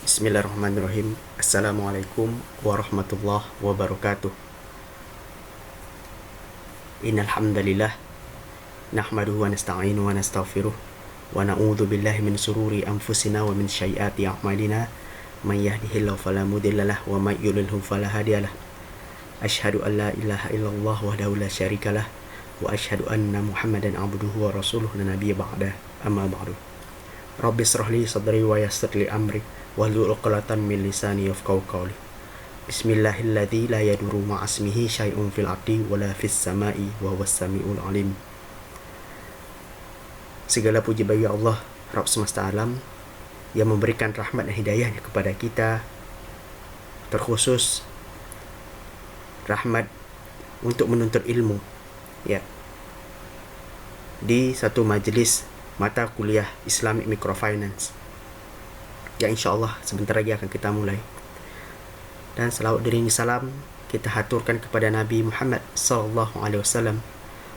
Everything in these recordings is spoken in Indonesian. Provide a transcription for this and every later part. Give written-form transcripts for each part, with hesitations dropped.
Bismillahirrahmanirrahim. Assalamualaikum warahmatullahi wabarakatuh. Innal hamdalillah nahmaduhu wa nasta'inuhu wa nastaghfiruh wa na'udzu billahi min sururi anfusina wa min sayyiati a'malina may yahdihillahu fala mudhillalah wa may yudlilhu fala hadiyalah. Asyhadu an la ilaha illallah wahdahu la syarikalah wa asyhadu anna Muhammadan abduhu wa rasuluhu la nabiyya ba'dah. Amma ba'du. Rabbi shrah li sadri wa yassir li amri wahlul 'uqdatam min lisani yafqahu qawli. Bismillahilladzi la yadurru ma'asmihi syai'un fil ardi wala fis sama'i wa huwas samiul alim. Segala puji bagi Allah, Rabb semesta alam, yang memberikan rahmat dan hidayahnya kepada kita, terkhusus rahmat untuk menuntut ilmu, ya, di satu majelis mata kuliah Islamic Microfinance yang insyaallah sebentar lagi akan kita mulai. Dan selawat dirinya salam kita haturkan kepada Nabi Muhammad sallallahu alaihi wasallam.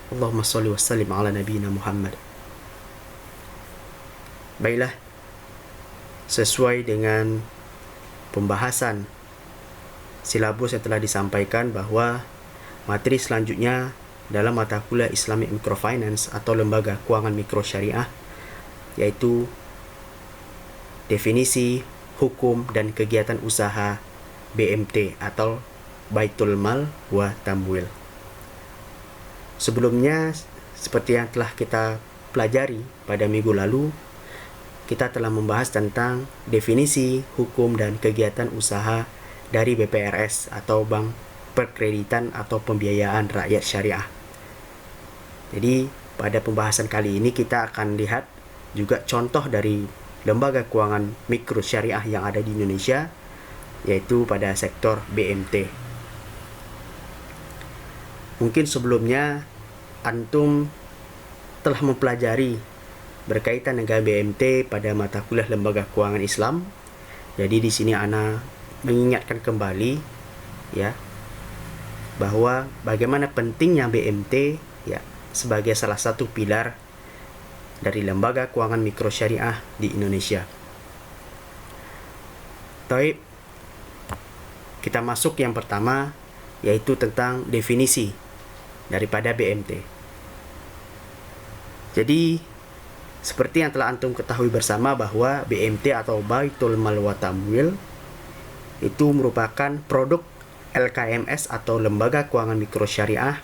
Allahumma shalli wa sallim ala nabiyina Muhammad. Baiklah, sesuai dengan pembahasan silabus yang telah disampaikan bahwa materi selanjutnya dalam mata kuliah Islamic Microfinance atau lembaga keuangan mikro syariah yaitu definisi, hukum dan kegiatan usaha BMT atau Baitul Mal wa Tamwil. Sebelumnya, seperti yang telah kita pelajari pada minggu lalu, kita telah membahas tentang definisi, hukum dan kegiatan usaha dari BPRS atau Bank Perkreditan atau Pembiayaan Rakyat Syariah. Jadi, pada pembahasan kali ini kita akan lihat juga contoh dari lembaga keuangan mikro syariah yang ada di Indonesia, yaitu pada sektor BMT. Mungkin sebelumnya antum telah mempelajari berkaitan dengan BMT pada mata kuliah lembaga keuangan Islam. Jadi di sini ana mengingatkan kembali, ya, bahwa bagaimana pentingnya BMT, ya, sebagai salah satu pilar dari lembaga keuangan mikro syariah di Indonesia. Taib, kita masuk yang pertama, yaitu tentang definisi daripada BMT. Jadi, seperti yang telah antum ketahui bersama bahwa BMT atau Baitul Mal wa Tamwil itu merupakan produk LKMS atau lembaga keuangan mikro syariah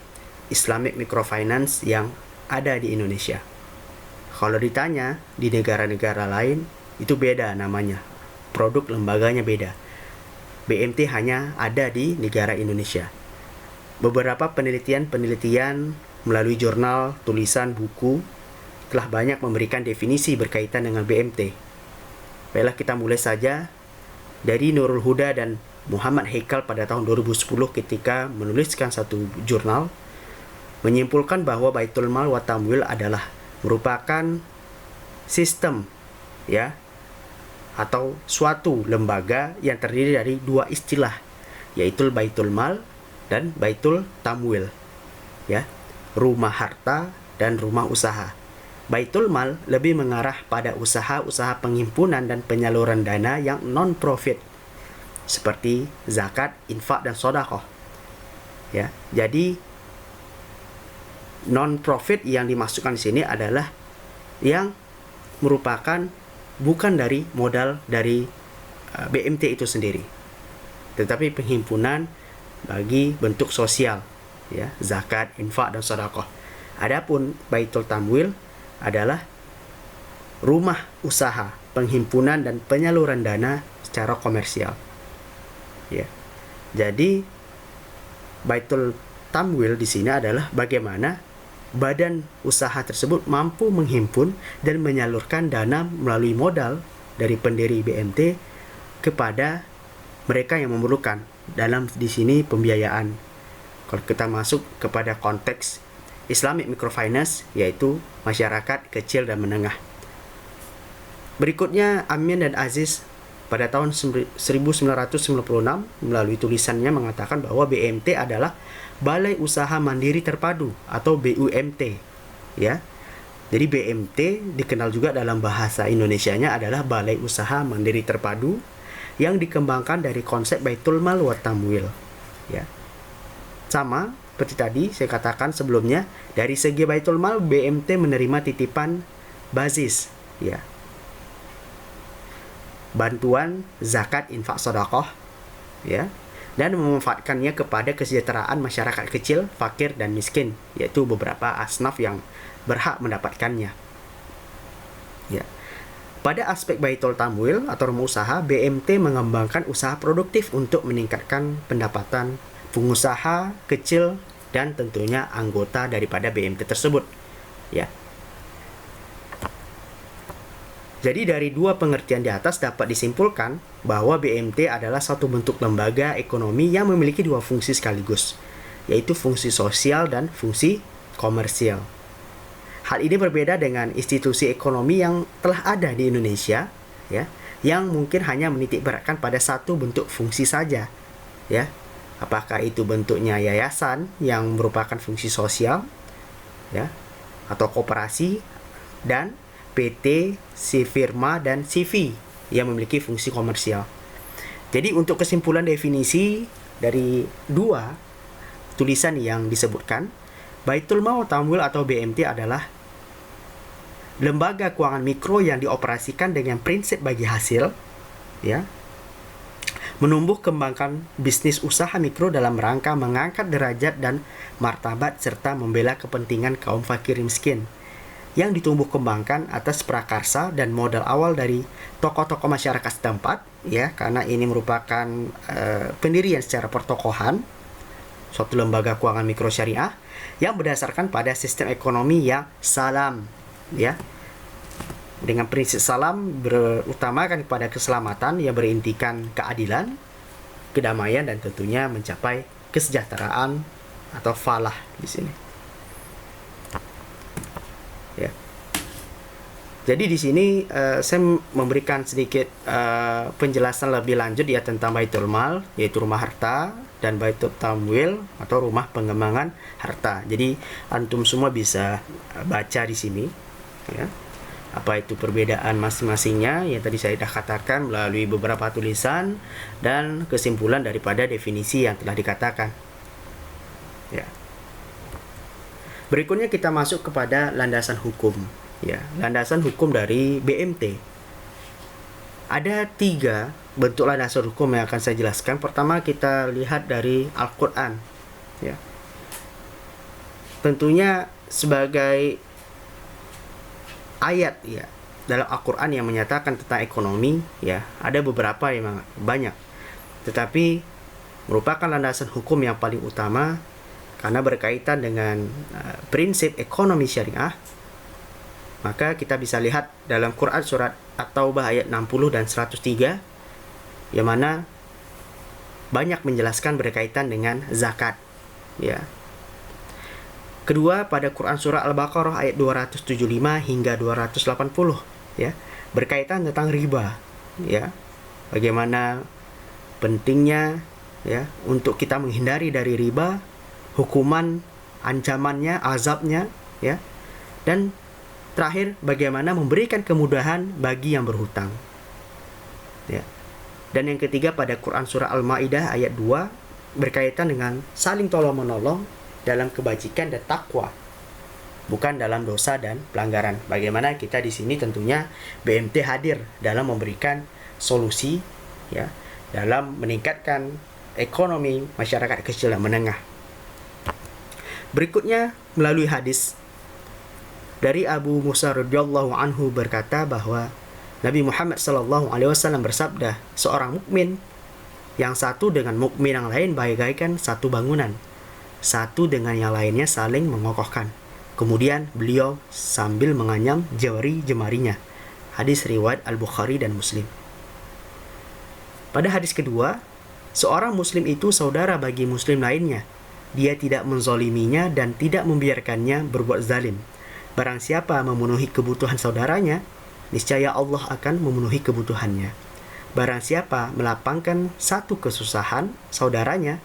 Islamic Microfinance yang ada di Indonesia. Kalau ditanya di negara-negara lain itu beda namanya, produk lembaganya beda. BMT hanya ada di negara Indonesia. Beberapa penelitian melalui jurnal, tulisan, buku telah banyak memberikan definisi berkaitan dengan BMT. Baiklah, kita mulai saja dari Nurul Huda dan Muhammad Haikal pada tahun 2010 ketika menuliskan satu jurnal menyimpulkan bahwa Baitul Mal wa Tamwil adalah merupakan sistem, ya, atau suatu lembaga yang terdiri dari dua istilah, yaitu Baitul Mal dan Baitul Tamwil, ya, rumah harta dan rumah usaha. Baitul Mal lebih mengarah pada usaha-usaha penghimpunan dan penyaluran dana yang non-profit seperti zakat, infak dan sedekah, ya. Jadi non-profit yang dimasukkan di sini adalah yang merupakan bukan dari modal dari BMT itu sendiri, tetapi penghimpunan bagi bentuk sosial, ya, zakat, infak dan sedekah. Adapun Baitul Tamwil adalah rumah usaha, penghimpunan dan penyaluran dana secara komersial, ya. Jadi Baitul Tamwil di sini adalah bagaimana badan usaha tersebut mampu menghimpun dan menyalurkan dana melalui modal dari pendiri BMT kepada mereka yang memerlukan dalam di sini pembiayaan. Kalau kita masuk kepada konteks Islamic Microfinance, yaitu masyarakat kecil dan menengah. Berikutnya Amin dan Aziz pada tahun 1996 melalui tulisannya mengatakan bahwa BMT adalah Balai Usaha Mandiri Terpadu atau BUMT, ya. Jadi BMT dikenal juga dalam bahasa Indonesianya adalah Balai Usaha Mandiri Terpadu yang dikembangkan dari konsep Baitul Mal wa Tamwil. Ya. Sama seperti tadi saya katakan sebelumnya, dari segi Baitul Mal BMT menerima titipan basis, ya. Bantuan zakat, infak, sedekah, ya, dan memanfaatkannya kepada kesejahteraan masyarakat kecil, fakir dan miskin, yaitu beberapa asnaf yang berhak mendapatkannya. Ya. Pada aspek Baitul Tamwil atau rumah usaha, BMT mengembangkan usaha produktif untuk meningkatkan pendapatan pengusaha kecil dan tentunya anggota daripada BMT tersebut. Ya. Jadi dari dua pengertian di atas dapat disimpulkan bahwa BMT adalah satu bentuk lembaga ekonomi yang memiliki dua fungsi sekaligus, yaitu fungsi sosial dan fungsi komersial. Hal ini berbeda dengan institusi ekonomi yang telah ada di Indonesia, ya, yang mungkin hanya menitik beratkan pada satu bentuk fungsi saja, ya. Apakah itu bentuknya yayasan yang merupakan fungsi sosial, ya, atau koperasi, dan PT, Firma, dan CV yang memiliki fungsi komersial. Jadi untuk kesimpulan definisi dari dua tulisan yang disebutkan, Baitul Mal wa Tamwil atau BMT adalah lembaga keuangan mikro yang dioperasikan dengan prinsip bagi hasil, ya, menumbuh kembangkan bisnis usaha mikro dalam rangka mengangkat derajat dan martabat serta membela kepentingan kaum fakir miskin, yang ditumbuh kembangkan atas prakarsa dan modal awal dari tokoh-tokoh masyarakat setempat, ya, karena ini merupakan pendirian secara pertokohan suatu lembaga keuangan mikro syariah yang berdasarkan pada sistem ekonomi yang salam, ya, dengan prinsip salam berutamakan kepada keselamatan yang berintikan keadilan, kedamaian, dan tentunya mencapai kesejahteraan atau falah di sini. Ya. Jadi di sini saya memberikan sedikit penjelasan lebih lanjut ya tentang Baitul Mal, yaitu rumah harta, dan Baitul Tamwil atau rumah pengembangan harta. Jadi antum semua bisa baca di sini, ya, apa itu perbedaan masing-masingnya yang tadi saya sudah katakan melalui beberapa tulisan dan kesimpulan daripada definisi yang telah dikatakan. Ya. Berikutnya kita masuk kepada landasan hukum. Ya, landasan hukum dari BMT. Ada 3 bentuk landasan hukum yang akan saya jelaskan. Pertama kita lihat dari Al-Quran. Ya. Tentunya sebagai ayat, ya, dalam Al-Quran yang menyatakan tentang ekonomi, ya, ada beberapa yang banyak, tetapi merupakan landasan hukum yang paling utama karena berkaitan dengan prinsip ekonomi syariah. Maka kita bisa lihat dalam Quran surat At-Taubah ayat 60 dan 103, yang mana banyak menjelaskan berkaitan dengan zakat, ya. Kedua, pada Quran surah Al-Baqarah ayat 275 hingga 280, ya, berkaitan tentang riba, ya. Bagaimana pentingnya, ya, untuk kita menghindari dari riba, hukuman, ancamannya, azabnya, ya. Dan terakhir, bagaimana memberikan kemudahan bagi yang berhutang, ya. Dan yang ketiga pada Quran surah Al-Maidah ayat 2 berkaitan dengan saling tolong-menolong dalam kebajikan dan takwa, bukan dalam dosa dan pelanggaran. Bagaimana kita di sini tentunya BMT hadir dalam memberikan solusi, ya, dalam meningkatkan ekonomi masyarakat kecil dan menengah. Berikutnya melalui hadis dari Abu Musa radhiyallahu anhu berkata bahwa Nabi Muhammad sallallahu alaihi wasallam bersabda, seorang mukmin yang satu dengan mukmin yang lain bagaikan satu bangunan, satu dengan yang lainnya saling mengokohkan. Kemudian beliau sambil menganyam jari jemarinya. Hadis riwayat Al-Bukhari dan Muslim. Pada hadis kedua, seorang muslim itu saudara bagi muslim lainnya. Dia tidak menzaliminya dan tidak membiarkannya berbuat zalim. Barang siapa memenuhi kebutuhan saudaranya, niscaya Allah akan memenuhi kebutuhannya. Barang siapa melapangkan satu kesusahan saudaranya,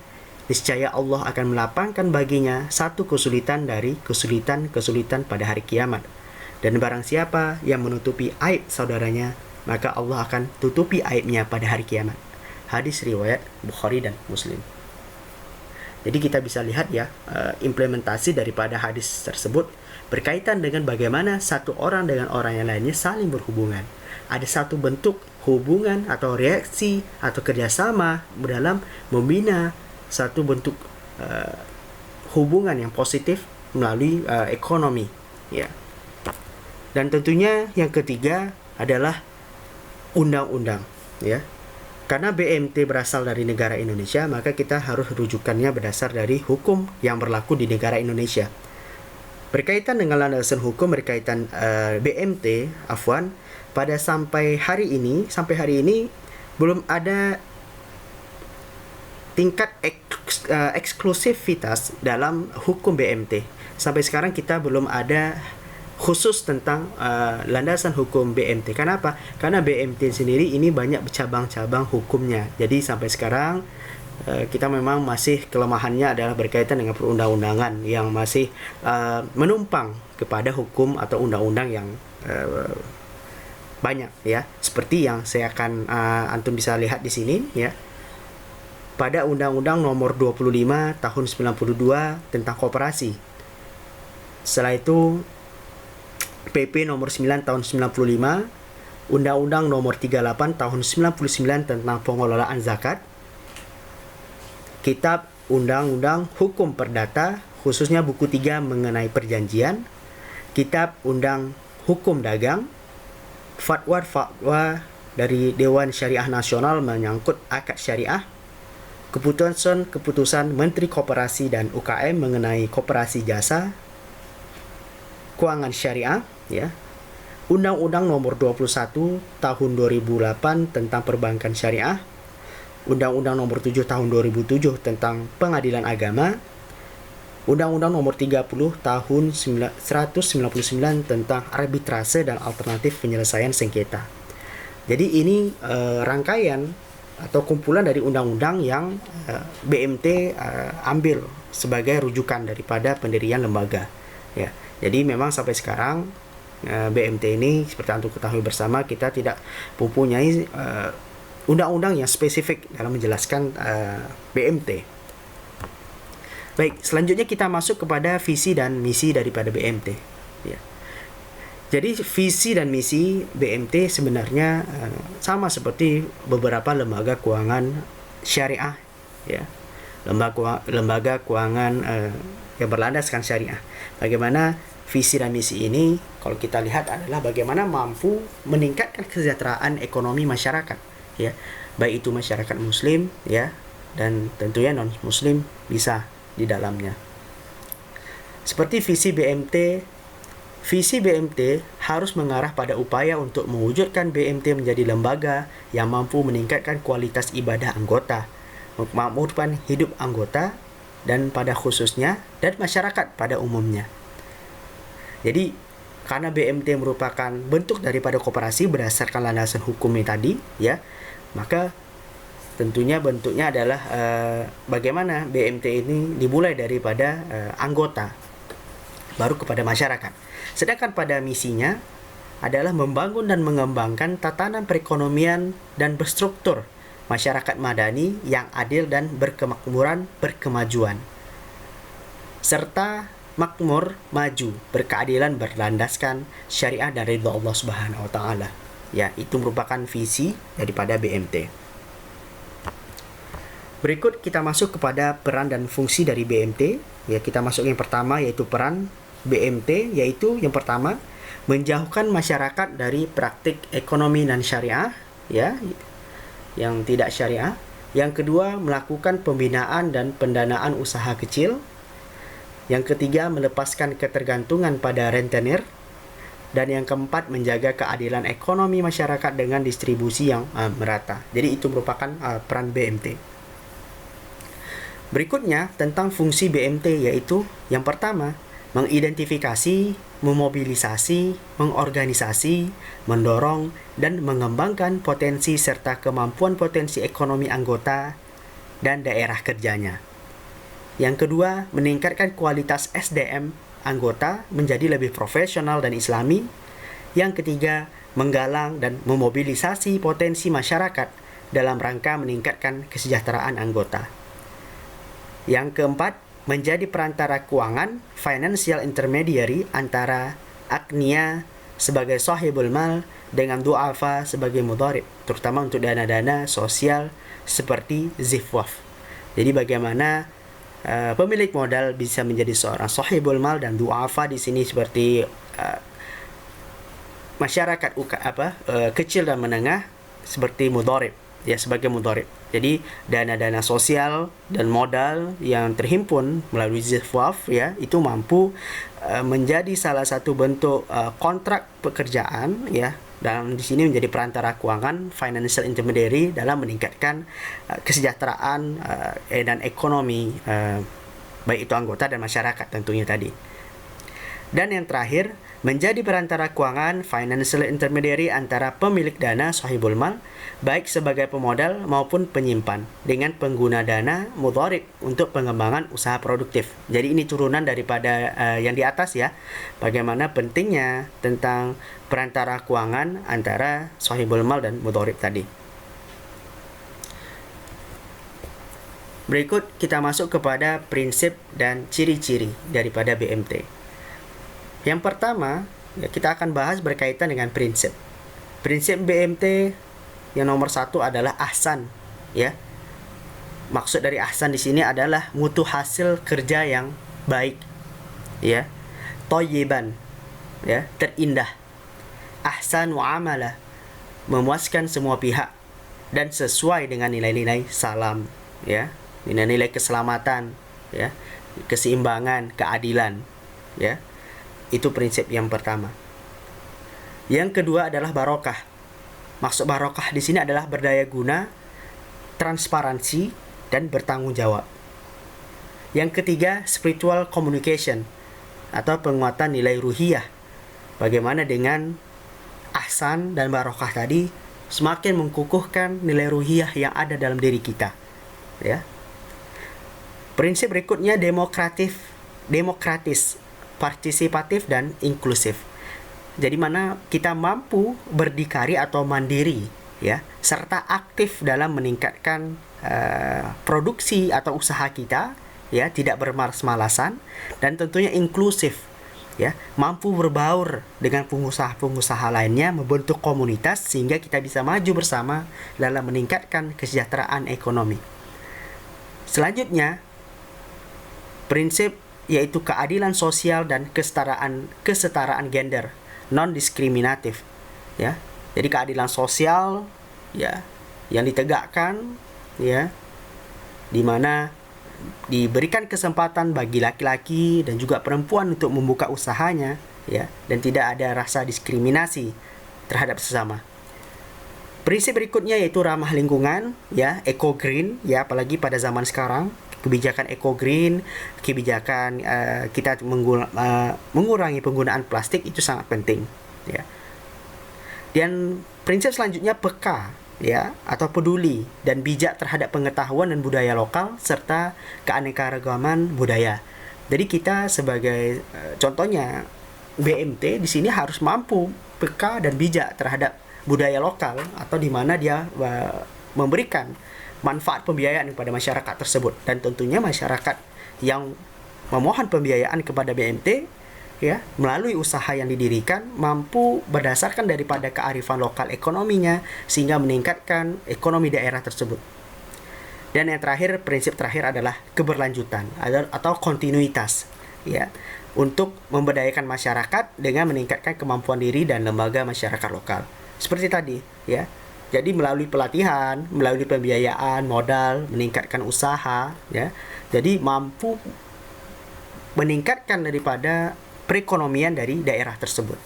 niscaya Allah akan melapangkan baginya satu kesulitan dari kesulitan-kesulitan pada hari kiamat. Dan barang siapa yang menutupi aib saudaranya, maka Allah akan tutupi aibnya pada hari kiamat. Hadis riwayat Bukhari dan Muslim. Jadi kita bisa lihat ya, implementasi daripada hadis tersebut berkaitan dengan bagaimana satu orang dengan orang yang lainnya saling berhubungan. Ada satu bentuk hubungan atau reaksi atau kerjasama dalam membina satu bentuk hubungan yang positif melalui ekonomi, ya. Dan tentunya yang ketiga adalah undang-undang, ya. Karena BMT berasal dari negara Indonesia, maka kita harus rujukannya berdasar dari hukum yang berlaku di negara Indonesia. Berkaitan dengan landasan hukum berkaitan BMT, sampai hari ini belum ada tingkat eksklusivitas dalam hukum BMT. Sampai sekarang kita belum ada khusus tentang landasan hukum BMT. Kenapa? Karena BMT sendiri ini banyak cabang-cabang hukumnya. Jadi sampai sekarang kita memang masih kelemahannya adalah berkaitan dengan perundang-undangan yang masih menumpang kepada hukum atau undang-undang yang banyak, ya. Seperti yang saya akan antum bisa lihat di sini, ya. Pada Undang-Undang Nomor 25 Tahun 92 tentang koperasi. Setelah itu PP Nomor 9 Tahun 95, Undang-Undang Nomor 38 Tahun 99 tentang pengelolaan zakat, Kitab Undang-Undang Hukum Perdata, khususnya buku 3 mengenai perjanjian, Kitab Undang Hukum Dagang, fatwa dari Dewan Syariah Nasional menyangkut akad syariah, keputusan Menteri Koperasi dan UKM mengenai koperasi jasa, keuangan syariah, ya. Undang-Undang Nomor 21 Tahun 2008 tentang perbankan syariah, Undang-Undang Nomor 7 Tahun 2007 tentang pengadilan agama, Undang-Undang Nomor 30 Tahun 199 tentang arbitrase dan alternatif penyelesaian sengketa. Jadi ini rangkaian atau kumpulan dari undang-undang yang BMT ambil sebagai rujukan daripada pendirian lembaga, ya. Jadi memang sampai sekarang BMT ini seperti antum ketahui bersama, kita tidak mempunyai undang-undang yang spesifik dalam menjelaskan BMT. Baik, selanjutnya kita masuk kepada visi dan misi daripada BMT, ya. Jadi visi dan misi BMT sebenarnya sama seperti beberapa lembaga keuangan syariah, ya. Lembaga keuangan yang berlandaskan syariah. Bagaimana visi dan misi ini kalau kita lihat adalah bagaimana mampu meningkatkan kesejahteraan ekonomi masyarakat, ya. Baik itu masyarakat muslim, ya, dan tentunya non muslim bisa di dalamnya. Seperti visi BMT harus mengarah pada upaya untuk mewujudkan BMT menjadi lembaga yang mampu meningkatkan kualitas ibadah anggota, memakmurkan hidup anggota, dan pada khususnya dan masyarakat pada umumnya. Jadi karena BMT merupakan bentuk daripada koperasi berdasarkan landasan hukumnya tadi, ya, maka tentunya bentuknya adalah bagaimana BMT ini dimulai daripada anggota baru kepada masyarakat. Sedangkan pada misinya adalah membangun dan mengembangkan tatanan perekonomian dan berstruktur masyarakat madani yang adil dan berkemajuan, serta makmur, maju, berkeadilan, berlandaskan syariah dan ridha Allah Subhanahu wa taala. Ya, itu merupakan visi daripada BMT. Berikut kita masuk kepada peran dan fungsi dari BMT. Ya, kita masuk yang pertama yaitu peran BMT, yaitu yang pertama menjauhkan masyarakat dari praktik ekonomi non syariah, ya, yang tidak syariah. Yang kedua, melakukan pembinaan dan pendanaan usaha kecil. Yang ketiga, melepaskan ketergantungan pada rentenir. Dan yang keempat, menjaga keadilan ekonomi masyarakat dengan distribusi yang merata. Jadi itu merupakan peran BMT. Berikutnya tentang fungsi BMT, yaitu yang pertama, mengidentifikasi, memobilisasi, mengorganisasi, mendorong, dan mengembangkan potensi serta kemampuan potensi ekonomi anggota dan daerah kerjanya. Yang kedua, meningkatkan kualitas SDM anggota menjadi lebih profesional dan islami. Yang ketiga, menggalang dan memobilisasi potensi masyarakat dalam rangka meningkatkan kesejahteraan anggota. Yang keempat, menjadi perantara keuangan, financial intermediary, antara agniya sebagai sahibul mal dengan du'afa sebagai mudharib, terutama untuk dana-dana sosial seperti zifwaf. Jadi bagaimana pemilik modal bisa menjadi seorang sahibul mal, dan du'afa di sini seperti masyarakat kecil dan menengah seperti mudharib, ya, sebagai mudharib. Jadi dana-dana sosial dan modal yang terhimpun melalui zifwaf, ya, itu mampu menjadi salah satu bentuk kontrak pekerjaan, ya, dan di sini menjadi perantara keuangan, financial intermediary, dalam meningkatkan kesejahteraan dan ekonomi baik itu anggota dan masyarakat tentunya tadi. Dan yang terakhir, menjadi perantara keuangan, financial intermediary, antara pemilik dana sahibul mal baik sebagai pemodal maupun penyimpan dengan pengguna dana mudharib untuk pengembangan usaha produktif. Jadi ini turunan daripada yang di atas, ya. Bagaimana pentingnya tentang perantara keuangan antara sahibul mal dan mudharib tadi. Berikut kita masuk kepada prinsip dan ciri-ciri daripada BMT. Yang pertama, ya, kita akan bahas berkaitan dengan prinsip. Prinsip BMT yang nomor 1 adalah ahsan, ya. Maksud dari ahsan di sini adalah mutu hasil kerja yang baik, ya. Thayyiban, ya, terindah. Ahsan muamalah, memuaskan semua pihak dan sesuai dengan nilai-nilai salam, ya. Nilai-nilai keselamatan, ya, keseimbangan, keadilan, ya. Itu prinsip yang pertama. Yang kedua adalah barokah. Maksud barokah di sini adalah berdaya guna, transparansi, dan bertanggung jawab. Yang ketiga, spiritual communication atau penguatan nilai ruhiyah. Bagaimana dengan ahsan dan barokah tadi semakin mengukuhkan nilai ruhiyah yang ada dalam diri kita, ya. Prinsip berikutnya demokratis, partisipatif, dan inklusif. Jadi mana kita mampu berdikari atau mandiri, ya, serta aktif dalam meningkatkan produksi atau usaha kita, ya, tidak bermalas-malasan, dan tentunya inklusif, ya, mampu berbaur dengan pengusaha-pengusaha lainnya, membentuk komunitas sehingga kita bisa maju bersama dalam meningkatkan kesejahteraan ekonomi. Selanjutnya, prinsip yaitu keadilan sosial dan kesetaraan gender, non-diskriminatif, ya. Jadi keadilan sosial, ya, yang ditegakkan, ya, di mana diberikan kesempatan bagi laki-laki dan juga perempuan untuk membuka usahanya, ya, dan tidak ada rasa diskriminasi terhadap sesama. Prinsip berikutnya yaitu ramah lingkungan, ya, eco green, ya, apalagi pada zaman sekarang. Kebijakan eco green, kebijakan kita mengurangi penggunaan plastik itu sangat penting, ya. Dan prinsip selanjutnya peka, ya, atau peduli dan bijak terhadap pengetahuan dan budaya lokal serta keanekaragaman budaya. Jadi kita sebagai contohnya BMT di sini harus mampu peka dan bijak terhadap budaya lokal, atau di mana dia memberikan manfaat pembiayaan kepada masyarakat tersebut, dan tentunya masyarakat yang memohon pembiayaan kepada BMT, ya, melalui usaha yang didirikan mampu berdasarkan daripada kearifan lokal ekonominya sehingga meningkatkan ekonomi daerah tersebut. Dan yang terakhir, prinsip terakhir adalah keberlanjutan atau kontinuitas, ya, untuk memberdayakan masyarakat dengan meningkatkan kemampuan diri dan lembaga masyarakat lokal. Seperti tadi, ya. Jadi melalui pelatihan, melalui pembiayaan, modal, meningkatkan usaha, ya. Jadi mampu meningkatkan daripada perekonomian dari daerah tersebut.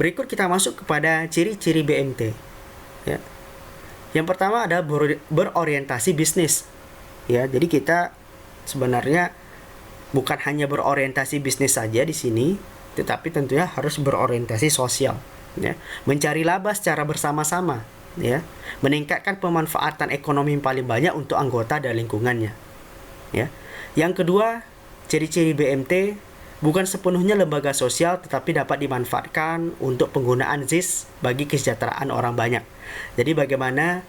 Berikut kita masuk kepada ciri-ciri BMT, ya. Yang pertama adalah berorientasi bisnis, ya. Jadi kita sebenarnya bukan hanya berorientasi bisnis saja di sini, tetapi tentunya harus berorientasi sosial, ya, mencari laba secara bersama-sama, ya, meningkatkan pemanfaatan ekonomi yang paling banyak untuk anggota dan lingkungannya, ya. Yang kedua, ciri-ciri BMT bukan sepenuhnya lembaga sosial tetapi dapat dimanfaatkan untuk penggunaan ZIS bagi kesejahteraan orang banyak. Jadi bagaimana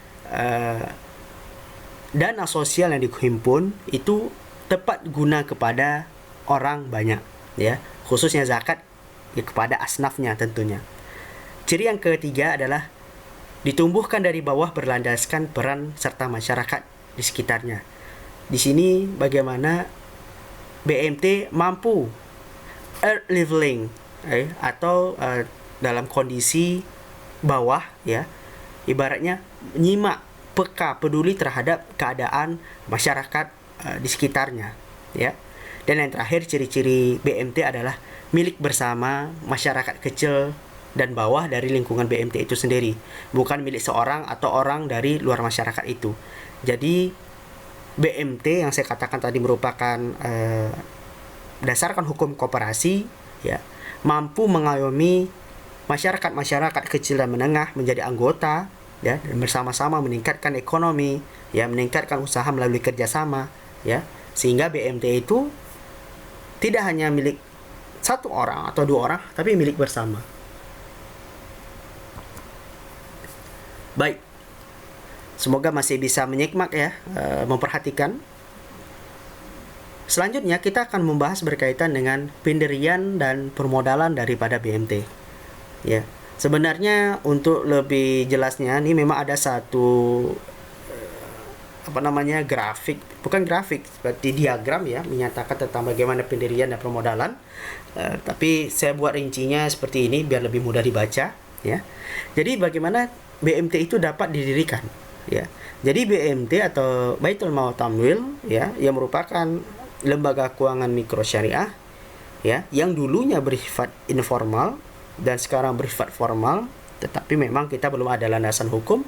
dana sosial yang dihimpun itu tepat guna kepada orang banyak, ya, khususnya zakat ya, kepada asnafnya tentunya. Ciri yang ketiga adalah ditumbuhkan dari bawah berlandaskan peran serta masyarakat di sekitarnya. Di sini bagaimana BMT mampu earth leveling atau dalam kondisi bawah, ya, ibaratnya menyimak, peka, peduli terhadap keadaan masyarakat di sekitarnya, ya. Dan yang terakhir, ciri-ciri BMT adalah milik bersama masyarakat kecil dan bawah dari lingkungan BMT itu sendiri, bukan milik seorang atau orang dari luar masyarakat itu. Jadi BMT yang saya katakan tadi merupakan berdasarkan hukum koperasi, ya, mampu mengayomi masyarakat kecil dan menengah menjadi anggota, ya, dan bersama-sama meningkatkan ekonomi, ya, meningkatkan usaha melalui kerjasama, ya, sehingga BMT itu tidak hanya milik satu orang atau dua orang, tapi milik bersama. Baik, semoga masih bisa menyimak, ya, memperhatikan. Selanjutnya kita akan membahas berkaitan dengan pendirian dan permodalan daripada BMT. Ya, sebenarnya untuk lebih jelasnya, ini memang ada satu grafik, bukan grafik, seperti diagram, ya, menyatakan tentang bagaimana pendirian dan permodalan. Tapi saya buat rincinya seperti ini biar lebih mudah dibaca, ya. Jadi bagaimana BMT itu dapat didirikan, ya. Jadi BMT atau Baitul Mal Tamwil, ya, yang merupakan lembaga keuangan mikro syariah, ya, yang dulunya bersifat informal dan sekarang bersifat formal, tetapi memang kita belum ada landasan hukum,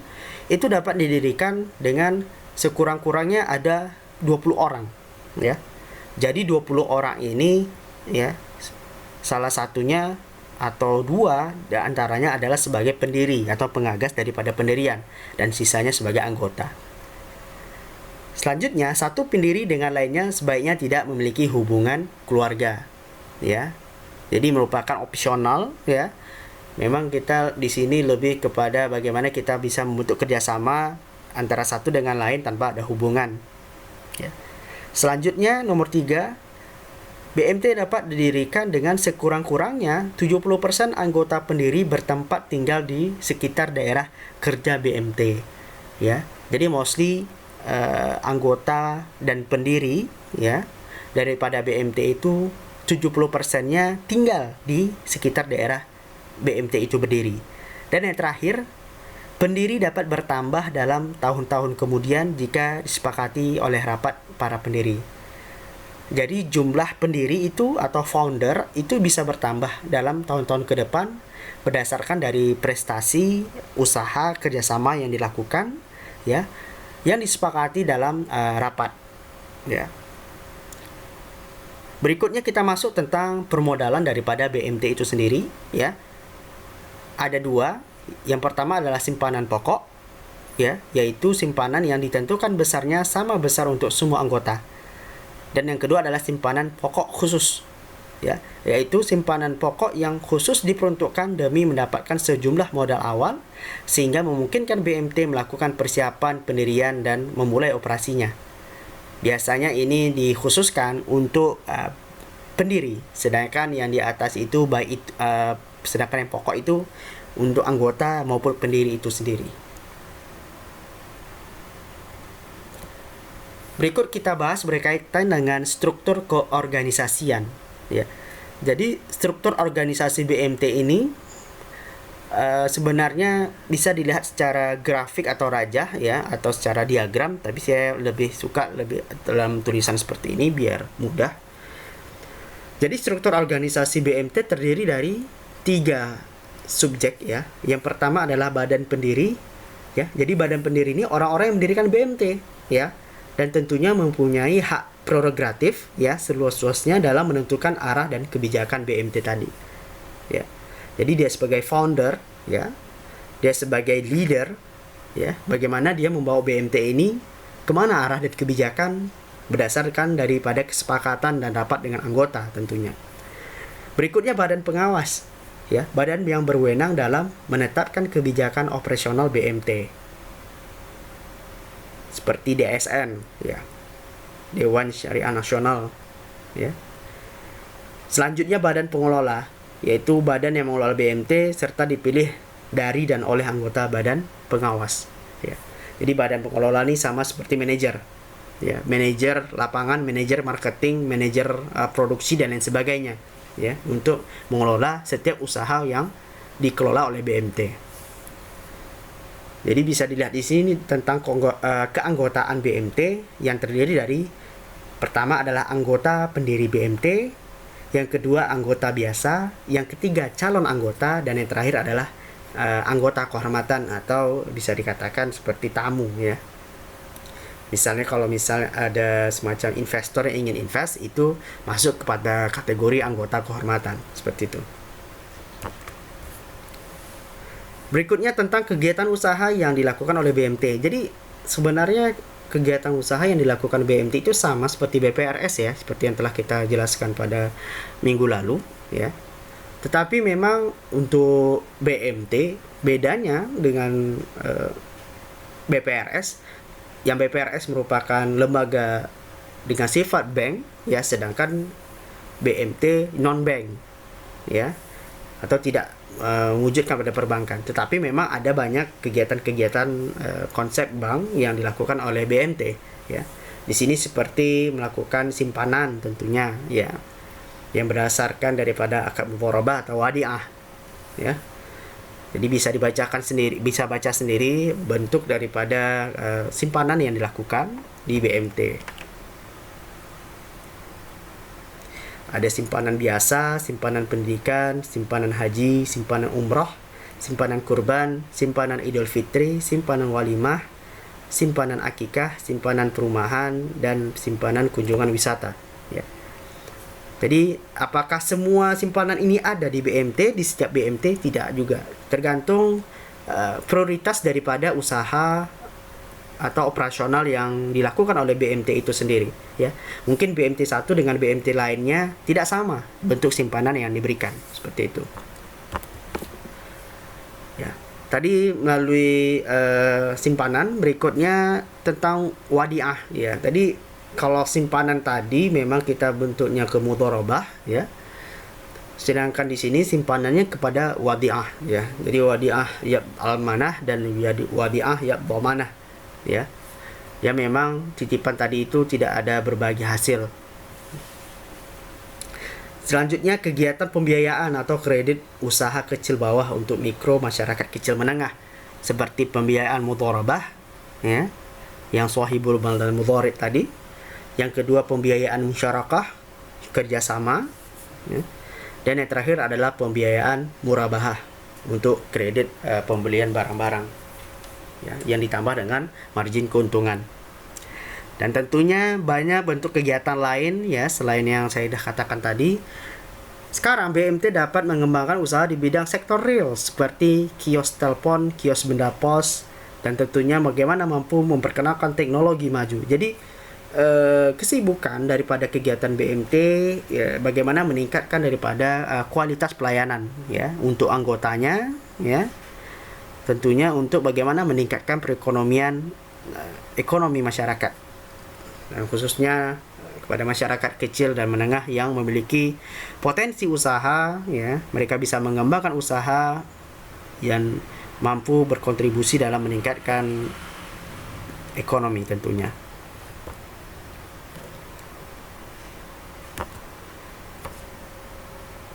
itu dapat didirikan dengan sekurang-kurangnya ada 20 orang, ya. Jadi 20 orang ini, ya, salah satunya atau dua di antaranya adalah sebagai pendiri atau pengagas daripada pendirian dan sisanya sebagai anggota. Selanjutnya, satu pendiri dengan lainnya sebaiknya tidak memiliki hubungan keluarga, ya. Jadi merupakan opsional, ya. Memang kita di sini lebih kepada bagaimana kita bisa membentuk kerjasama antara satu dengan lain tanpa ada hubungan, ya. Selanjutnya, nomor 3, BMT dapat didirikan dengan sekurang-kurangnya 70% anggota pendiri bertempat tinggal di sekitar daerah kerja BMT, ya. Jadi mostly anggota dan pendiri, ya, daripada BMT itu 70%-nya tinggal di sekitar daerah BMT itu berdiri. Dan yang terakhir, pendiri dapat bertambah dalam tahun-tahun kemudian jika disepakati oleh rapat para pendiri. Jadi jumlah pendiri itu atau founder itu bisa bertambah dalam tahun-tahun ke depan berdasarkan dari prestasi usaha kerjasama yang dilakukan, ya, yang disepakati dalam rapat, ya. Berikutnya kita masuk tentang permodalan daripada BMT itu sendiri, ya. Ada dua. Yang pertama adalah simpanan pokok, ya, yaitu simpanan yang ditentukan besarnya sama besar untuk semua anggota. Dan yang kedua adalah simpanan pokok khusus, ya, yaitu simpanan pokok yang khusus diperuntukkan demi mendapatkan sejumlah modal awal sehingga memungkinkan BMT melakukan persiapan pendirian dan memulai operasinya. Biasanya ini dikhususkan untuk pendiri, sedangkan yang di atas itu sedangkan yang pokok itu untuk anggota maupun pendiri itu sendiri. Berikut kita bahas berkaitan dengan struktur keorganisasian, ya. Jadi struktur organisasi BMT ini sebenarnya bisa dilihat secara grafik atau rajah, ya, atau secara diagram, tapi saya lebih suka dalam tulisan seperti ini biar mudah. Jadi struktur organisasi BMT terdiri dari 3 subjek, ya. Yang pertama adalah badan pendiri, ya. Jadi badan pendiri ini orang-orang yang mendirikan BMT, ya, dan tentunya mempunyai hak prerogatif, ya, seluas-luasnya dalam menentukan arah dan kebijakan BMT tadi, ya. Jadi dia sebagai founder, ya, dia sebagai leader, ya, bagaimana dia membawa BMT ini kemana arah dan kebijakan berdasarkan daripada kesepakatan dan rapat dengan anggota tentunya. Berikutnya badan pengawas, ya, badan yang berwenang dalam menetapkan kebijakan operasional BMT. Seperti DSN, ya, Dewan Syariah Nasional, ya. Selanjutnya badan pengelola, yaitu badan yang mengelola BMT serta dipilih dari dan oleh anggota badan pengawas, ya. Jadi badan pengelola ini sama seperti manajer, ya, manajer lapangan, manajer marketing, manajer produksi dan lain sebagainya, ya, untuk mengelola setiap usaha yang dikelola oleh BMT. Jadi bisa dilihat di sini tentang keanggotaan BMT yang terdiri dari, pertama adalah anggota pendiri BMT, yang kedua anggota biasa, yang ketiga calon anggota, dan yang terakhir adalah anggota kehormatan atau bisa dikatakan seperti tamu, ya. Misalnya kalau ada semacam investor yang ingin invest, itu masuk kepada kategori anggota kehormatan, seperti itu. Berikutnya tentang kegiatan usaha yang dilakukan oleh BMT. Jadi sebenarnya kegiatan usaha yang dilakukan BMT itu sama seperti BPRS, ya, seperti yang telah kita jelaskan pada minggu lalu, ya. Tetapi memang untuk BMT bedanya dengan BPRS, yang BPRS merupakan lembaga dengan sifat bank, ya, sedangkan BMT non bank, ya, atau tidak mewujudkan pada perbankan. Tetapi memang ada banyak kegiatan-kegiatan konsep bank yang dilakukan oleh BMT, ya. Di sini seperti melakukan simpanan tentunya, ya, yang berdasarkan daripada akad mudharabah atau wadiah, ya. Jadi bisa dibacakan sendiri, bisa baca sendiri bentuk daripada simpanan yang dilakukan di BMT. Ada simpanan biasa, simpanan pendidikan, simpanan haji, simpanan umroh, simpanan kurban, simpanan Idul Fitri, simpanan walimah, simpanan akikah, simpanan perumahan, dan simpanan kunjungan wisata, ya. Jadi apakah semua simpanan ini ada di BMT, di setiap BMT? Tidak juga. Tergantung prioritas daripada usaha atau operasional yang dilakukan oleh BMT itu sendiri, ya. Mungkin BMT satu dengan BMT lainnya tidak sama bentuk simpanan yang diberikan, seperti itu. Ya. Tadi melalui simpanan, berikutnya tentang wadiah, ya. Tadi kalau simpanan tadi memang kita bentuknya ke mudharabah, ya. Sedangkan di sini simpanannya kepada wadiah, ya. Jadi wadiah ya almanah dan wadiah ya dhamanah, ya. Ya memang titipan tadi itu tidak ada berbagi hasil. Selanjutnya kegiatan pembiayaan atau kredit usaha kecil bawah untuk mikro masyarakat kecil menengah, seperti pembiayaan mudharabah, ya, yang sahibul mal dan mudharib tadi. Yang kedua pembiayaan musyarakah, kerjasama, ya. Dan yang terakhir adalah pembiayaan murabahah untuk kredit pembelian barang-barang, ya, yang ditambah dengan margin keuntungan. Dan tentunya banyak bentuk kegiatan lain, ya, selain yang saya sudah katakan tadi. Sekarang BMT dapat mengembangkan usaha di bidang sektor real seperti kios telepon, kios benda pos, dan tentunya bagaimana mampu memperkenalkan teknologi maju. Jadi kesibukan daripada kegiatan BMT, ya, bagaimana meningkatkan daripada kualitas pelayanan, ya, untuk anggotanya, ya. Tentunya untuk bagaimana meningkatkan perekonomian ekonomi masyarakat, dan khususnya kepada masyarakat kecil dan menengah yang memiliki potensi usaha, ya. Mereka bisa mengembangkan usaha yang mampu berkontribusi dalam meningkatkan ekonomi tentunya.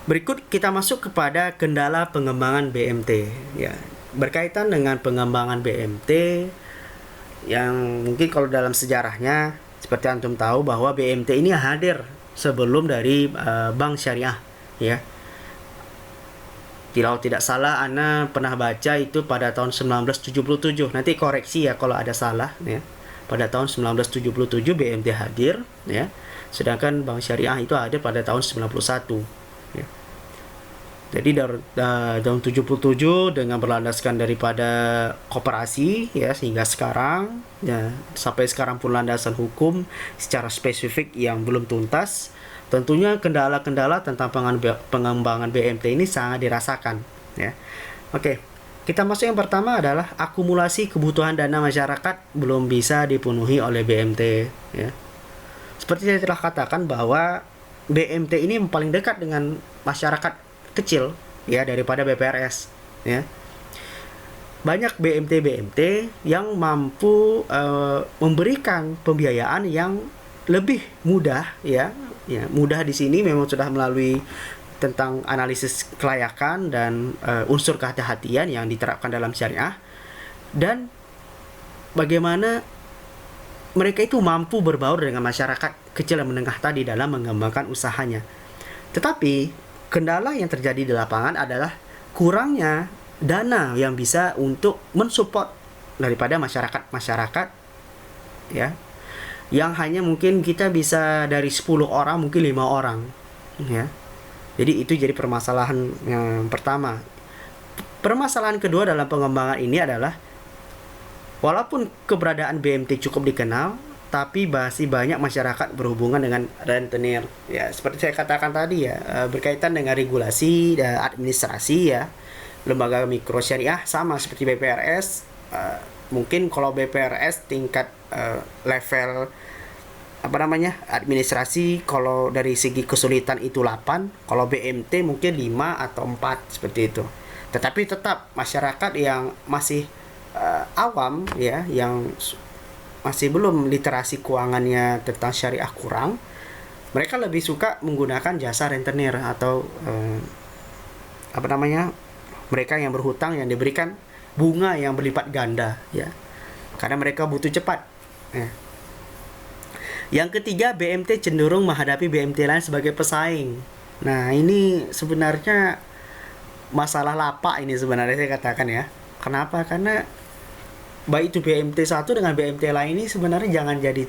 Berikut kita masuk kepada kendala pengembangan BMT, ya. Berkaitan dengan pengembangan BMT yang mungkin kalau dalam sejarahnya seperti antum tahu bahwa BMT ini hadir sebelum dari bank syariah, ya. Kalau tidak salah ana pernah baca itu pada tahun 1977. Nanti koreksi ya kalau ada salah, ya. Pada tahun 1977 BMT hadir, ya. Sedangkan bank syariah itu hadir pada tahun 91. Ya. Jadi dari tahun 77 dengan berlandaskan daripada koperasi, ya, sehingga sekarang, ya, sampai sekarang pun landasan hukum secara spesifik yang belum tuntas, Tentunya kendala-kendala tentang pengembangan BMT ini sangat dirasakan, ya. Oke, kita masuk yang pertama adalah akumulasi kebutuhan dana masyarakat belum bisa dipenuhi oleh BMT, ya. Seperti saya telah katakan bahwa BMT ini paling dekat dengan masyarakat kecil, ya, daripada BPRS, ya. Banyak BMT yang mampu memberikan pembiayaan yang lebih mudah, ya. Mudah di sini memang sudah melalui tentang analisis kelayakan dan unsur kehati-hatian yang diterapkan dalam syariah, dan bagaimana mereka itu mampu berbaur dengan masyarakat kecil dan menengah tadi dalam mengembangkan usahanya. Tetapi kendala yang terjadi di lapangan adalah kurangnya dana yang bisa untuk mensupport daripada masyarakat, ya, yang hanya mungkin kita bisa dari 10 orang mungkin 5 orang, ya. Jadi itu jadi permasalahan yang pertama. Permasalahan kedua dalam pengembangan ini adalah walaupun keberadaan BMT cukup dikenal, tapi masih banyak masyarakat berhubungan dengan rentenir, ya. Seperti saya katakan tadi, ya, berkaitan dengan regulasi dan administrasi, ya. Lembaga mikro syariah sama seperti BPRS. Mungkin kalau BPRS tingkat level administrasi, kalau dari segi kesulitan itu 8, kalau BMT mungkin 5 atau 4 seperti itu. Tetapi tetap masyarakat yang masih awam, ya, yang masih belum literasi keuangannya tentang syariah kurang, mereka lebih suka menggunakan jasa rentenir atau mereka yang berhutang yang diberikan bunga yang berlipat ganda, ya, karena mereka butuh cepat, ya. Yang ketiga, BMT cenderung menghadapi BMT lain sebagai pesaing. Nah, ini sebenarnya masalah lapak ini sebenarnya saya katakan, ya. Kenapa? Karena baik itu BMT satu dengan BMT lain ini sebenarnya jangan jadi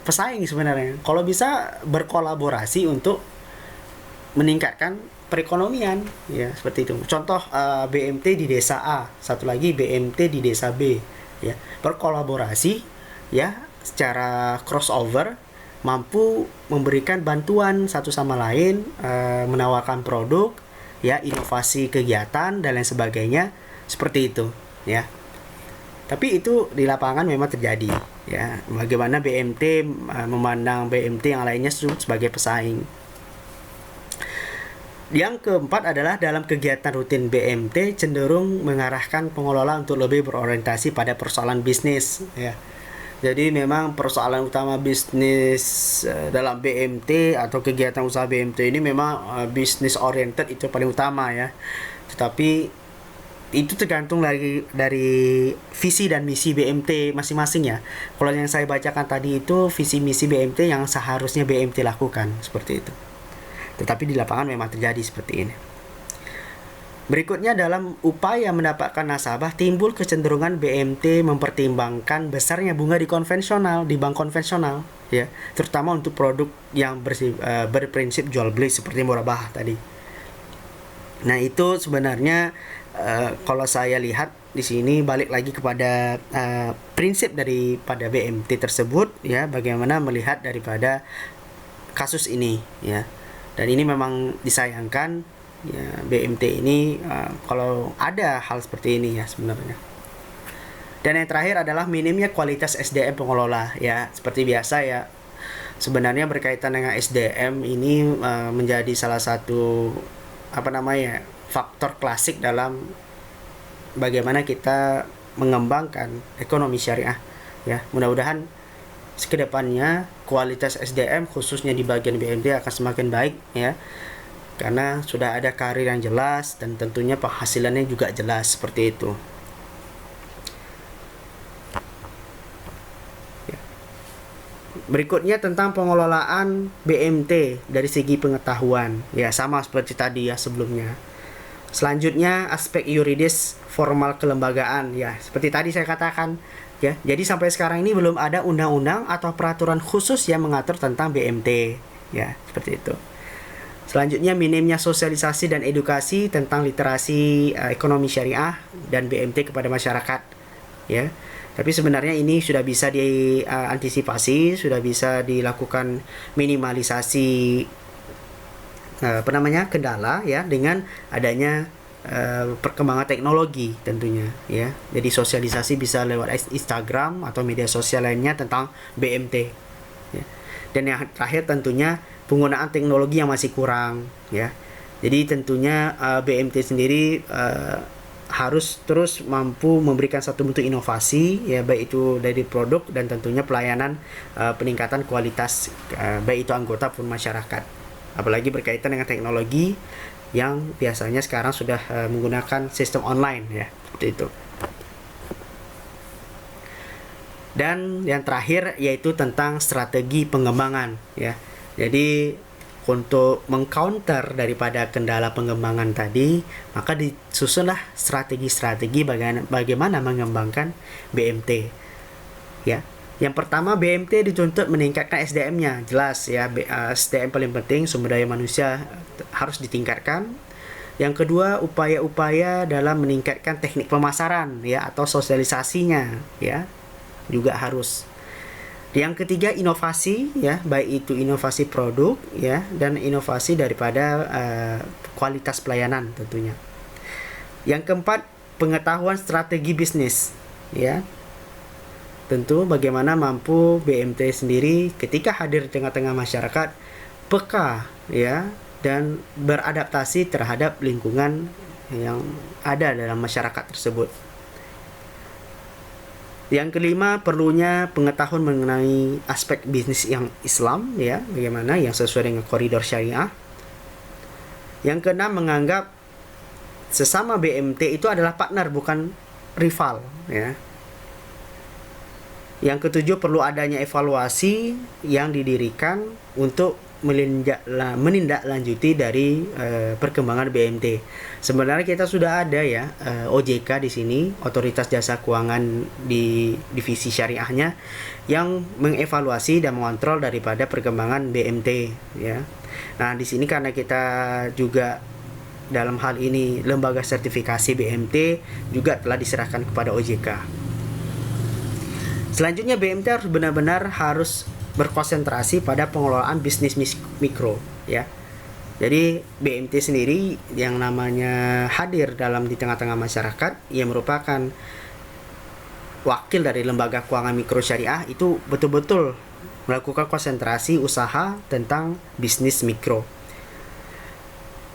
pesaing sebenarnya. Kalau bisa berkolaborasi untuk meningkatkan perekonomian, ya, seperti itu. Contoh BMT di desa A, satu lagi BMT di desa B, ya, berkolaborasi, ya, secara crossover, mampu memberikan bantuan satu sama lain, menawarkan produk, ya, inovasi kegiatan dan lain sebagainya, seperti itu, ya. Tapi itu di lapangan memang terjadi, ya. Bagaimana BMT memandang BMT yang lainnya sebagai pesaing. Yang keempat adalah dalam kegiatan rutin BMT cenderung mengarahkan pengelola untuk lebih berorientasi pada persoalan bisnis, ya. Jadi memang persoalan utama bisnis dalam BMT atau kegiatan usaha BMT ini memang bisnis oriented itu paling utama, ya. Tetapi itu tergantung dari visi dan misi BMT masing-masing, ya. Kalau yang saya bacakan tadi itu visi misi BMT yang seharusnya BMT lakukan, seperti itu. Tetapi di lapangan memang terjadi seperti ini. Berikutnya, dalam upaya mendapatkan nasabah, timbul kecenderungan BMT mempertimbangkan besarnya bunga di bank konvensional, ya, terutama untuk produk yang berprinsip jual beli seperti murabahah tadi. Nah, itu sebenarnya kalau saya lihat di sini balik lagi kepada prinsip daripada BMT tersebut, ya, bagaimana melihat daripada kasus ini, ya. Dan ini memang disayangkan, ya, BMT ini kalau ada hal seperti ini, ya, sebenarnya. Dan yang terakhir adalah minimnya kualitas SDM pengelola, ya. Seperti biasa, ya, sebenarnya berkaitan dengan SDM ini menjadi salah satu faktor klasik dalam bagaimana kita mengembangkan ekonomi syariah, ya. Mudah-mudahan kedepannya kualitas SDM khususnya di bagian BMT akan semakin baik, ya, karena sudah ada karir yang jelas dan tentunya penghasilannya juga jelas, seperti itu. Berikutnya tentang pengelolaan BMT dari segi pengetahuan, ya, sama seperti tadi, ya, sebelumnya. Selanjutnya aspek yuridis formal kelembagaan, ya, seperti tadi saya katakan, ya. Jadi sampai sekarang ini belum ada undang-undang atau peraturan khusus yang mengatur tentang BMT, ya, seperti itu. Selanjutnya minimnya sosialisasi dan edukasi tentang literasi ekonomi syariah dan BMT kepada masyarakat, ya. Tapi sebenarnya ini sudah bisa diantisipasi, sudah bisa dilakukan minimalisasi kendala ya dengan adanya perkembangan teknologi tentunya ya. Jadi sosialisasi bisa lewat Instagram atau media sosial lainnya tentang BMT ya. Dan yang terakhir tentunya penggunaan teknologi yang masih kurang ya. Jadi tentunya BMT sendiri harus terus mampu memberikan satu bentuk inovasi ya, baik itu dari produk dan tentunya pelayanan, peningkatan kualitas baik itu anggota pun masyarakat. Apalagi berkaitan dengan teknologi yang biasanya sekarang sudah menggunakan sistem online ya, seperti itu. Dan yang terakhir yaitu tentang strategi pengembangan ya. Jadi untuk mengcounter daripada kendala pengembangan tadi, maka disusunlah strategi-strategi bagaimana mengembangkan BMT ya. Yang pertama, BMT dituntut meningkatkan SDM-nya, jelas ya. SDM paling penting, sumber daya manusia harus ditingkatkan. Yang kedua, upaya-upaya dalam meningkatkan teknik pemasaran ya atau sosialisasinya ya, juga harus. Yang ketiga, inovasi ya, baik itu inovasi produk ya dan inovasi daripada kualitas pelayanan tentunya. Yang keempat, pengetahuan strategi bisnis ya. Tentu bagaimana mampu BMT sendiri ketika hadir di tengah-tengah masyarakat peka ya dan beradaptasi terhadap lingkungan yang ada dalam masyarakat tersebut. Yang kelima, perlunya pengetahuan mengenai aspek bisnis yang Islam ya, bagaimana yang sesuai dengan koridor syariah. Yang keenam, menganggap sesama BMT itu adalah partner bukan rival ya. Yang ketujuh, perlu adanya evaluasi yang didirikan untuk menindaklanjuti dari perkembangan BMT. Sebenarnya kita sudah ada ya OJK di sini, Otoritas Jasa Keuangan di divisi syariahnya, yang mengevaluasi dan mengontrol daripada perkembangan BMT ya. Nah, di sini karena kita juga dalam hal ini lembaga sertifikasi BMT juga telah diserahkan kepada OJK. Selanjutnya, BMT harus benar-benar berkonsentrasi pada pengelolaan bisnis mikro ya. Jadi BMT sendiri yang namanya hadir di tengah-tengah masyarakat, yang merupakan wakil dari lembaga keuangan mikro syariah, itu betul-betul melakukan konsentrasi usaha tentang bisnis mikro.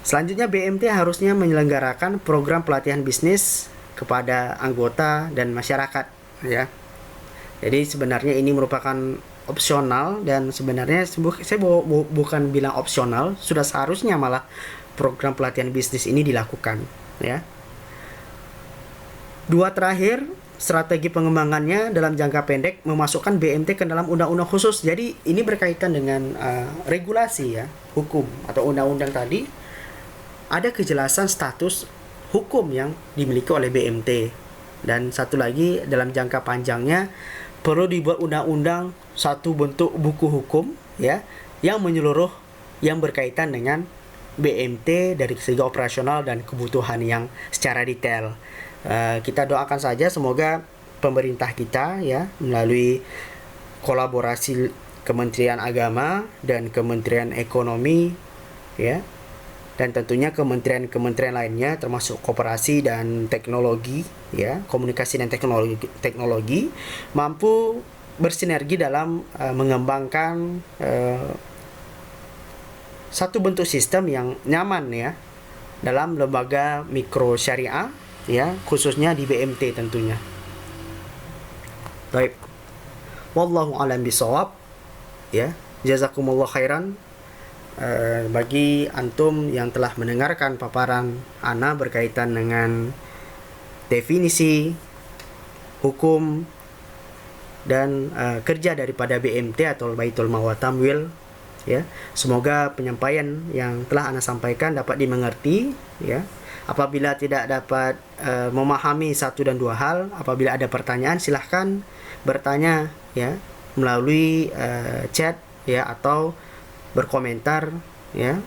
Selanjutnya, BMT harusnya menyelenggarakan program pelatihan bisnis kepada anggota dan masyarakat ya. Jadi sebenarnya ini merupakan opsional, dan sebenarnya saya bukan bilang opsional, sudah seharusnya malah program pelatihan bisnis ini dilakukan ya. Dua terakhir, strategi pengembangannya dalam jangka pendek memasukkan BMT ke dalam undang-undang khusus. Jadi ini berkaitan dengan regulasi ya, hukum atau undang-undang tadi, ada kejelasan status hukum yang dimiliki oleh BMT. Dan satu lagi, dalam jangka panjangnya perlu dibuat undang-undang, satu bentuk buku hukum ya yang menyeluruh yang berkaitan dengan BMT dari segi operasional dan kebutuhan yang secara detail. Kita doakan saja semoga pemerintah kita ya melalui kolaborasi Kementerian Agama dan Kementerian Ekonomi ya, dan tentunya kementerian lainnya termasuk koperasi dan teknologi ya, komunikasi dan teknologi mampu bersinergi dalam mengembangkan satu bentuk sistem yang nyaman ya dalam lembaga mikro syariah ya, khususnya di BMT tentunya. Baik. Wallahu a'lam bishawab ya. Jazakumullah khairan bagi antum yang telah mendengarkan paparan ana berkaitan dengan definisi hukum dan kerja daripada BMT atau Baitul Mal wa Tamwil ya. Semoga penyampaian yang telah ana sampaikan dapat dimengerti ya. Apabila tidak dapat memahami satu dan dua hal, apabila ada pertanyaan silahkan bertanya ya melalui chat ya atau berkomentar ya,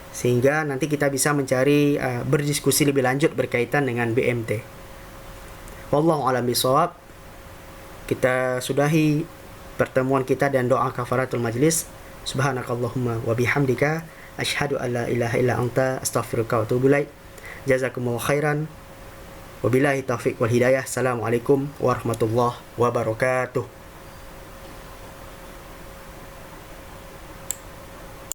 sehingga nanti kita bisa mencari berdiskusi lebih lanjut berkaitan dengan BMT. Wallahu a'lam bishawab. Kita sudahi pertemuan kita dan doa kafaratul majlis. Subhanakallahumma wa bihamdika asyhadu an la ilaha illa anta astaghfiruka wa atubu ilaik. Jazakumullahu khairan. Wabillahi taufiq wal hidayah. Assalamualaikum warahmatullahi wabarakatuh.